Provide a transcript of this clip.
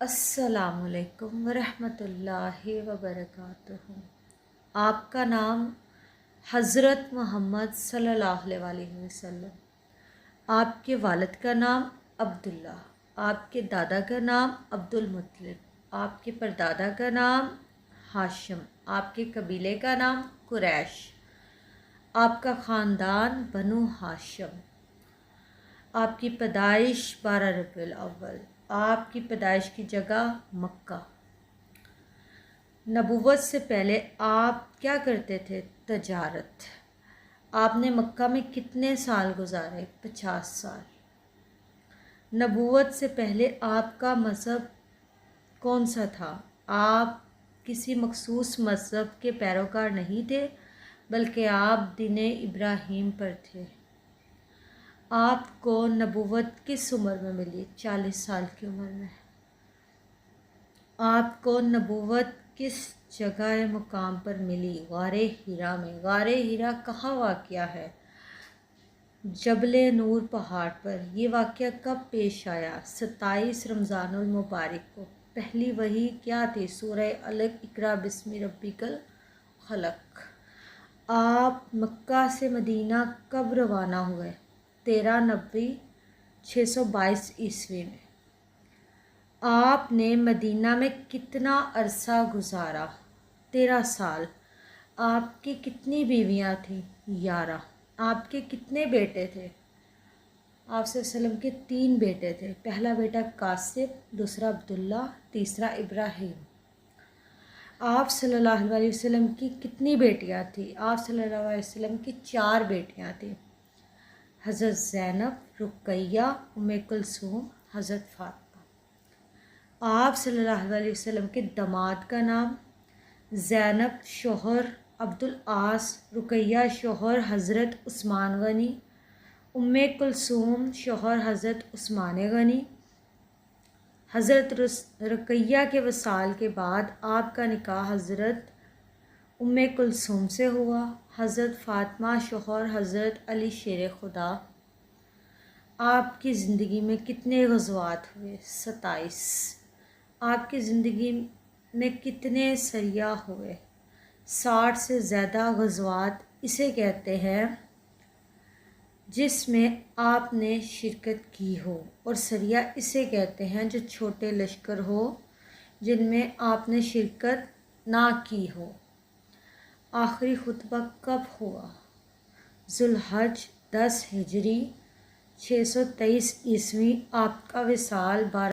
अस्सलामु अलैकुम वरहमतुल्लाहि वबरकातुहू। आपका नाम हज़रत मोहम्मद सल्लल्लाहु अलैहि वसल्लम। आपके वालिद का नाम अब्दुल्ला, आपके दादा का नाम अब्दुल मुत्तलिब, आपके परदादा का नाम हाशिम, आपके कबीले का नाम कुरैश, आपका ख़ानदान बनु हाशिम, आपकी पैदाइश 12 रबीउल अव्वल, आपकी पैदाइश की जगह मक्का। नबूवत से पहले आप क्या करते थे? तजारत। आपने मक्का में कितने साल गुजारे? 50 साल। नबूवत से पहले आपका मज़हब कौन सा था? आप किसी मखसूस मज़हब के पैरोकार नहीं थे, बल्कि आप दीन इब्राहीम पर थे। आपको नबूवत किस उम्र में मिली? 40 साल की उम्र में। आपको नबूवत किस जगह मुकाम पर मिली? गारे हिरा में। गारे हिरा कहाँ वाक़या है? जबले नूर पहाड़ पर। ये वाक़या कब पेश आया? 27 रमज़ानुल मुबारक को। पहली वही क्या थी? सूरह अलक, इक़रा बिस्मि रब्बिकल खलक। आप मक्का से मदीना कब रवाना हुए? 13 नबी 622 ईस्वी में। आपने मदीना में कितना अरसा गुजारा? 13 साल। आपकी कितनी बीवियां थीं? 11। आपके कितने बेटे थे? आप सल्लल्लाहु अलैहि वसल्लम के 3 बेटे थे। पहला बेटा कासिम, दूसरा अब्दुल्ला, तीसरा इब्राहीम। आप सल्लल्लाहु अलैहि वसल्लम की कितनी बेटियां थीं? आप सल्लल्लाहु अलैहि वसल्लम की 4 बेटियां थीं। हज़रत ज़ैनब, रुक़ैया, उम्मे कुलसूम, हज़रत फ़ातिमा। आप सल्लल्लाहु अलैहि वसल्लम के दामाद का नाम? ज़ैनब शोहर अब्दुल आस, रुक़ैया शोहर हज़रत उस्मान गनी, उम्मे कुलसूम शोहर हज़रत उस्मान गनी। हज़रत रुक़ैया के वसाल के बाद आपका निकाह हज़रत उम्मे कुलसूम से हुआ। हज़रत फ़ातिमा शोहर हज़रत अली शेर खुदा। आपकी ज़िंदगी में कितने ग़ज़वात हुए? 27। आपकी ज़िंदगी में कितने सरिया हुए? 60 से ज़्यादा ग़ज़वात इसे कहते हैं जिसमें आपने शिरकत की हो, और सरिया इसे कहते हैं जो छोटे लश्कर हो जिनमें आपने शिरकत ना की हो। आखिरी खुतबा कब हुआ? ज़ुल्हज 10 हिजरी 623 ईस्वी। आपका विसाल 12